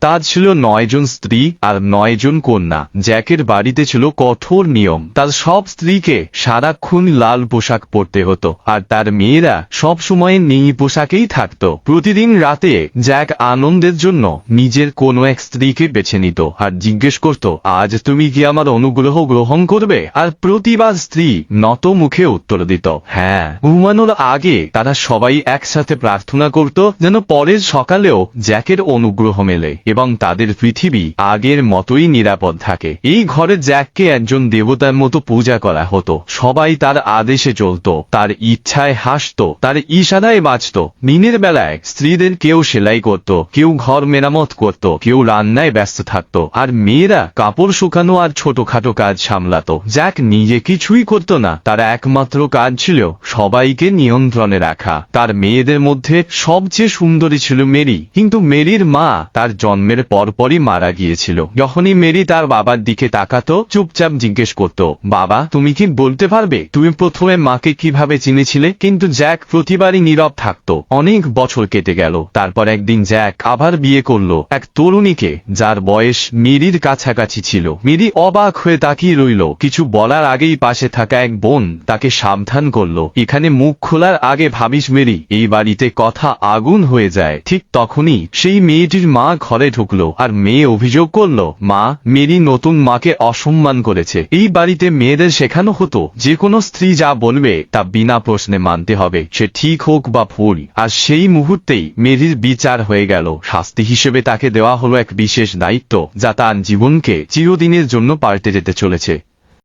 তার ছিল 9 জন স্ত্রী আর 9 জন কন্যা। জ্যাকের বাড়িতে ছিল কঠোর নিয়ম। তার সব স্ত্রীকে সারাক্ষণ লাল পোশাক পরতে হতো, আর তার মেয়েরা সব সময় নীল পোশাকেই থাকত। প্রতিদিন রাতে জ্যাক আনন্দের জন্য নিজের কোনো এক স্ত্রীকে বেছে নিত আর জিজ্ঞেস করত, আজ তুমি কি আমার অনুগ্রহ গ্রহণ করবে? আর প্রতিবার স্ত্রী নত মুখে উত্তর দিত, হ্যাঁ। ঘুমানোর আগে তারা সবাই একসাথে প্রার্থনা করত যেন পরের সকালেও জ্যাকের অনুগ্রহ মেলে এবং তাদের পৃথিবী আগের মতোই নিরাপদ থাকে। এই ঘরে জ্যাককে একজন দেবতার মতো পূজা করা হতো। সবাই তার আদেশে চলত, তার ইচ্ছায় হাসত, তার ইশারায় বাঁচত। দিনের বেলায় স্ত্রীদের কেউ সেলাই করত, কেউ ঘর মেরামত করত, কেউ রান্নায় ব্যস্ত থাকত, আর মেয়েরা কাপড় শুকানো আর ছোটখাটো কাজ সামলাতো। জ্যাক নিজে কিছুই করত না, তার একমাত্র কাজ ছিল সবাইকে নিয়ন্ত্রণে রাখা। তার মেয়েদের মধ্যে সবচেয়ে সুন্দরী ছিল মেরি, কিন্তু মেরির মা তার জন্মের পরপরই মারা গিয়েছিল। যখনই মেরি তার বাবার দিকে তাকাতো, চুপচাপ জিজ্ঞেস করত, বাবা তুমি কি বলতে পারবে তুমি প্রথমে মাকে কিভাবে চিনেছিলে? কিন্তু জ্যাক প্রতিবারই নীরব থাকতো। অনেক বছর কেটে গেল। তারপর একদিন জ্যাক আবার বিয়ে করলো এক তরুণীকে, যার বয়স মেরির কাছাকাছি ছিল। মেরি অবাক হয়ে তাকিয়ে রইল। কিছু বলার আগেই পাশে থাকা এক বোন তাকে সাবধান করলো, এখানে মুখ খোলার আগে ভাবিস মেরি, এই বাড়িতে কথা আগুন হয়ে যায়। ঠিক তখনই সেই মেয়েটির মা ঘরে ঢুকলো আর মেয়ে অভিযোগ করলো, মা, মেরি নতুন মাকে অসম্মান করেছে। এই বাড়িতে মেয়েদের শেখানো হতো যে কোনো স্ত্রী যা বলবে তা বিনা প্রশ্নে মানতে হবে, সে ঠিক হোক বা ভুল। আর সেই মুহূর্তেই মেরির বিচার হয়ে গেল। শাস্তি হিসেবে তাকে দেওয়া হলো এক বিশেষ দায়িত্ব, যা তার জীবনকে চিরদিনের জন্য পাল্টে যেতে চলেছে।